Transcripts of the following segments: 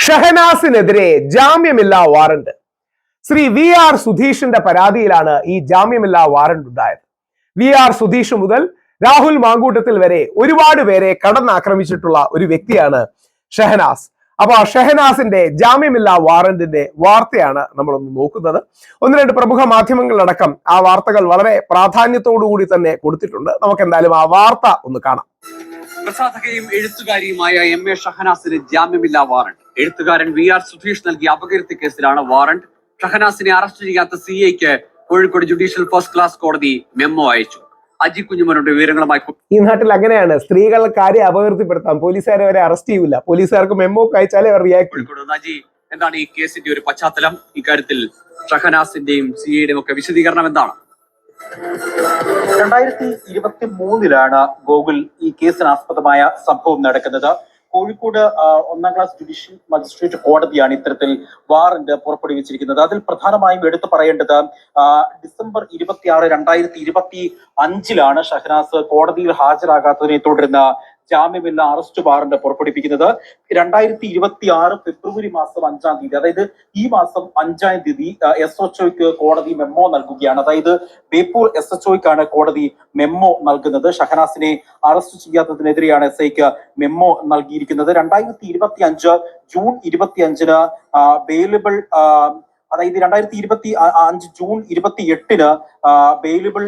ഷഹനാസിനെതിരെ ജാമ്യമില്ലാ warrant. Shri VR സുധീഷിന്റെ പരാതിയിലാണ് ഈ ജാമ്യമില്ലാ വാറണ്ട് ഉണ്ടായത്. VR സുധീഷ് മുതൽ രാഹുൽ മാങ്കൂട്ടത്തിൽ വരെ ഒരുപാട് പേരെ കടന്നാക്രമിച്ചിട്ടുള്ള ഒരു വ്യക്തിയാണ് ഷഹനാസ്. അപ്പൊ ഷഹനാസിന്റെ ജാമ്യമില്ലാ വാറന്റിന്റെ വാർത്തയാണ് നമ്മളൊന്ന് നോക്കുന്നത്. ഒന്ന് രണ്ട് പ്രമുഖ മാധ്യമങ്ങളിലടക്കം ആ വാർത്തകൾ വളരെ പ്രാധാന്യത്തോടു കൂടി തന്നെ കൊടുത്തിട്ടുണ്ട്. നമുക്ക് എന്തായാലും ആ വാർത്ത ഒന്ന് കാണാം. പ്രസാധകയും എഴുത്തുകാരിയുമായ MA ഷഹനാസിന് ജാമ്യമില്ലാ വാറണ്ട്. എഴുത്തുകാരൻ VR സുധീഷ് നൽകിയ അപകീർത്തി കേസിലാണ് വാറണ്ട്. ഷഹനാസിനെ അറസ്റ്റ് ചെയ്യാത്ത CIക്ക് കോഴിക്കോട് ജുഡീഷ്യൽ ഫസ്റ്റ് ക്ലാസ് കോടതി മെമ്മോ അയച്ചു. അജി കുഞ്ഞുമോനുണ്ട് വിവരങ്ങളുമായി. ഈ നാട്ടിൽ അങ്ങനെയാണ്, സ്ത്രീകൾ കാര്യം അപകീർത്തിപ്പെടുത്താം, പോലീസുകാരെ വരെ അറസ്റ്റ് ചെയ്യൂല, പോലീസുകാർക്ക് മെമ്മോ അയച്ചാലേ അവർ റിയാക്ട്. അജി, എന്താണ് ഈ കേസിന്റെ ഒരു പശ്ചാത്തലം? ഇക്കാര്യത്തിൽ ഷഹനാസിന്റെയും CIയുടെയും ഒക്കെ വിശദീകരണം എന്താണ്? 2023 ഗോകുൽ ഈ കേസിനാസ്പദമായ സംഭവം നടക്കുന്നത്. കോഴിക്കോട് 1ാം ക്ലാസ് ജുഡീഷ്യൽ മജിസ്ട്രേറ്റ് കോടതിയാണ് ഇത്തരത്തിൽ വാറന്റ് പുറപ്പെടുവിച്ചിരിക്കുന്നത്. അതിൽ പ്രധാനമായും എടുത്തു പറയേണ്ടത് ഡിസംബർ 26, 2025 ഷഹനാസ് കോടതിയിൽ ഹാജരാകാത്തതിനെ തുടർന്ന് ജാമ്യമില്ലാ അറസ്റ്റ് വാറന്റ് പുറപ്പെടുവിക്കുന്നത്. 2026 ഫെബ്രുവരി മാസം 5-ാം തീയതി, അതായത് ഈ മാസം 5-ാം തീയതി SHOയ്ക്ക് കോടതി മെമ്മോ നൽകുകയാണ്. അതായത് ബേപ്പൂർ SHOയ്ക്കാണ് കോടതി മെമ്മോ നൽകുന്നത്. ഷഹനാസിനെ അറസ്റ്റ് ചെയ്യാത്തതിനെതിരെയാണ് SIക്ക് മെമ്മോ നൽകിയിരിക്കുന്നത്. 2025 ജൂൺ 25 ബെയിലബിൾ, അതായത് 2025 June 28 bailable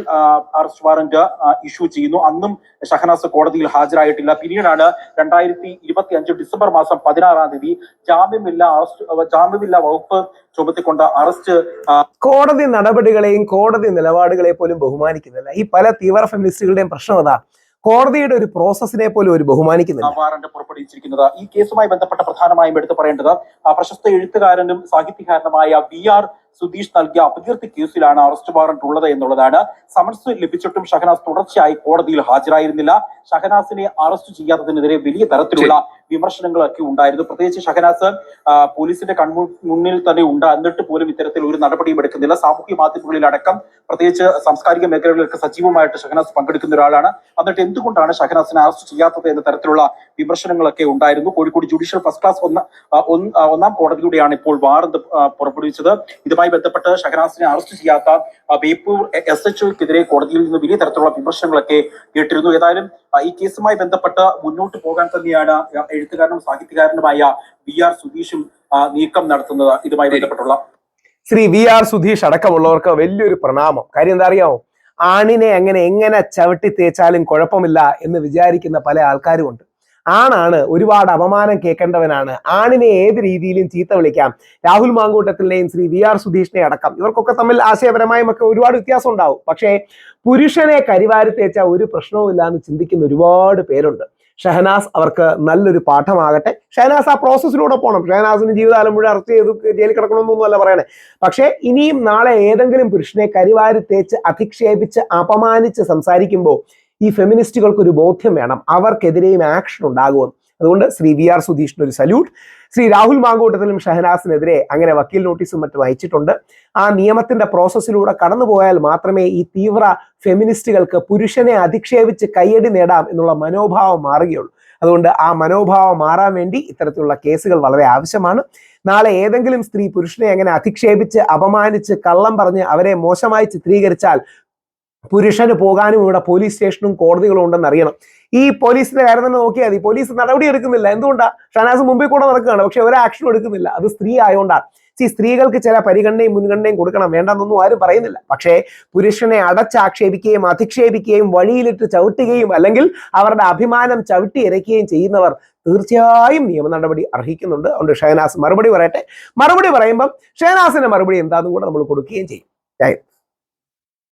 arrest warrant issue ചെയ്യുന്നു. അന്നും ഷഹനാസ് കോടതിയിൽ ഹാജരായിട്ടില്ല. പിന്നീടാണ് 2025 ഡിസംബർ മാസം 16-ാം തീയതി ജാമ്യമില്ലാ വകുപ്പ് ചുമത്തിക്കൊണ്ട് അറസ്റ്റ്. കോടതി നടപടികളെയും കോടതി നിലപാടുകളെ പോലും ബഹുമാനിക്കുന്നില്ല. ഈ പല തീവ്ര ഫെമിനിസ്റ്റുകളുടെയും പ്രശ്നം അതാ, കോടതിയുടെ ഒരു പ്രോസസ്സിനെ പോലും ഒരു ബഹുമാനിക്കുന്നില്ല. വാറന്റ് പുറപ്പെടുവിച്ചിരിക്കുന്നത്. ഈ കേസുമായി ബന്ധപ്പെട്ട പ്രധാനമായും എടുത്തു പറയേണ്ടത് പ്രശസ്ത എഴുത്തുകാരനും സാഹിത്യകാരനുമായ VR സുധീഷ് നൽകിയ അപകീർത്തി കേസിലാണ് അറസ്റ്റ് വാറന്റ് ഉള്ളത് എന്നുള്ളതാണ്. സമൻസ് ലഭിച്ചിട്ടും ഷഹനാസ് തുടർച്ചയായി കോടതിയിൽ ഹാജരായിരുന്നില്ല. ഷഹനാസിനെ അറസ്റ്റ് ചെയ്യാത്തതിനെതിരെ വലിയ തരത്തിലുള്ള വിമർശനങ്ങളൊക്കെ ഉണ്ടായിരുന്നു. പ്രത്യേകിച്ച് ഷഹനാസ് പോലീസിന്റെ കൺമുന്നിൽ തന്നെ ഉണ്ട്, എന്നിട്ട് പോലും ഇത്തരത്തിൽ ഒരു നടപടിയും എടുക്കുന്നില്ല. സാമൂഹ്യ മാധ്യമങ്ങളിലടക്കം പ്രത്യേകിച്ച് സാംസ്കാരിക മേഖലകളിലൊക്കെ സജീവമായിട്ട് ഷഹനാസ് പങ്കെടുക്കുന്ന ഒരാളാണ്. എന്നിട്ട് എന്തുകൊണ്ടാണ് ഷഹനാസിനെ അറസ്റ്റ് ചെയ്യാത്തത് എന്ന തരത്തിലുള്ള വിമർശനങ്ങളൊക്കെ ഉണ്ടായിരുന്നു. കോഴിക്കോട് ജുഡീഷ്യൽ ഫസ്റ്റ് ക്ലാസ് ഒന്നാം കോടതിയുടെയാണ് ഇപ്പോൾ വാറന്റ് പുറപ്പെടുവിച്ചത്. ഇതുമായി ബന്ധപ്പെട്ട് ഷഹനാസിനെ അറസ്റ്റ് ചെയ്യാത്ത ബേപ്പൂർ SHOയ്ക്കെതിരെ കോടതിയിൽ നിന്ന് വലിയ തരത്തിലുള്ള വിമർശനങ്ങളൊക്കെ കേട്ടിരുന്നു. ഏതായാലും ഈ കേസുമായി ബന്ധപ്പെട്ട് മുന്നോട്ട് പോകാൻ തന്നെയാണ് എഴുത്തുകാരനും സാഹിത്യകാരനുമായ VR സുധീഷും നീക്കം നടത്തുന്നത്. ഇതുമായി ബന്ധപ്പെട്ടുള്ള ശ്രീ VR സുധീഷ് അടക്കമുള്ളവർക്ക് വലിയൊരു പ്രണാമം. കാര്യം എന്താ അറിയാമോ, ആണിനെ എങ്ങനെ ചവിട്ടി തേച്ചാലും കുഴപ്പമില്ല എന്ന് വിചാരിക്കുന്ന പല ആൾക്കാരും ഉണ്ട്. ആണാണ്, ഒരുപാട് അപമാനം കേൾക്കേണ്ടവനാണ്, ആണിനെ ഏത് രീതിയിലും ചീത്ത വിളിക്കാം. രാഹുൽ മാങ്കൂട്ടത്തിലെയും ശ്രീ VR സുധീഷിനെ അടക്കം ഇവർക്കൊക്കെ തമ്മിൽ ആശയപരമായും ഒക്കെ ഒരുപാട് വ്യത്യാസം ഉണ്ടാവും. പക്ഷേ പുരുഷനെ കരിവാരി തേച്ചാൽ ഒരു പ്രശ്നവും ഇല്ല എന്ന് ചിന്തിക്കുന്ന ഒരുപാട് പേരുണ്ട്. ഷഹനാസ് അവർക്ക് നല്ലൊരു പാഠമാകട്ടെ. ഷഹനാസ് ആ പ്രോസസ്സിലൂടെ പോകണം. ഷഹനാസിന് ജീവിതകാലം മുഴുവൻ അറസ്റ്റ് ചെയ്ത് ജയിലിൽ കിടക്കണമെന്നൊന്നുമല്ല പറയണേ. പക്ഷേ ഇനിയും നാളെ ഏതെങ്കിലും പുരുഷനെ കരിവാരി തേച്ച് അധിക്ഷേപിച്ച് അപമാനിച്ച് സംസാരിക്കുമ്പോൾ ഈ ഫെമിനിസ്റ്റുകൾക്ക് ഒരു ബോധ്യം വേണം, അവർക്കെതിരെയും ആക്ഷൻ ഉണ്ടാകുമെന്ന്. അതുകൊണ്ട് ശ്രീ VR സുധീഷിന് ഒരു സല്യൂട്ട്. ശ്രീ രാഹുൽ മാങ്കൂട്ടത്തിലും ഷഹനാസിനെതിരെ അങ്ങനെ വക്കീൽ നോട്ടീസും മറ്റും അയച്ചിട്ടുണ്ട്. ആ നിയമത്തിന്റെ പ്രോസസ്സിലൂടെ കടന്നുപോയാൽ മാത്രമേ ഈ തീവ്ര ഫെമിനിസ്റ്റുകൾക്ക് പുരുഷനെ അധിക്ഷേപിച്ച് കയ്യടി നേടാം എന്നുള്ള മനോഭാവം മാറുകയുള്ളൂ. അതുകൊണ്ട് ആ മനോഭാവം മാറാൻ വേണ്ടി ഇത്തരത്തിലുള്ള കേസുകൾ വളരെ ആവശ്യമാണ്. നാളെ ഏതെങ്കിലും സ്ത്രീ പുരുഷനെ അങ്ങനെ അധിക്ഷേപിച്ച് അപമാനിച്ച് കള്ളം പറഞ്ഞ് അവരെ മോശമായി ചിത്രീകരിച്ചാൽ പുരുഷന് പോകാനും ഇവിടെ പോലീസ് സ്റ്റേഷനും കോടതികളും ഉണ്ടെന്ന് അറിയണം. ഈ പോലീസിന്റെ കാര്യം തന്നെ നോക്കിയാൽ മതി, പോലീസ് നടപടി എടുക്കുന്നില്ല. എന്തുകൊണ്ടാ? ഷഹനാസ് മുമ്പിൽ കൂടെ നടക്കുകയാണ്, പക്ഷെ ഒരു ആക്ഷനും എടുക്കുന്നില്ല. അത് സ്ത്രീ ആയതുകൊണ്ടാണ്. സ്ത്രീകൾക്ക് ചില പരിഗണനയും മുൻഗണനയും കൊടുക്കണം, വേണ്ടെന്നൊന്നും ആരും പറയുന്നില്ല. പക്ഷേ പുരുഷനെ അടച്ചാക്ഷേപിക്കുകയും അധിക്ഷേപിക്കുകയും വഴിയിലിട്ട് ചവിട്ടുകയും അല്ലെങ്കിൽ അവരുടെ അഭിമാനം ചവിട്ടി ഇരയ്ക്കുകയും ചെയ്യുന്നവർ തീർച്ചയായും നിയമ നടപടി അർഹിക്കുന്നുണ്ട്. അതുകൊണ്ട് ഷഹനാസ് മറുപടി പറയട്ടെ. മറുപടി പറയുമ്പം ഷഹനാസിന്റെ മറുപടി എന്താണെന്നും കൂടെ നമ്മൾ കൊടുക്കുകയും ചെയ്യും.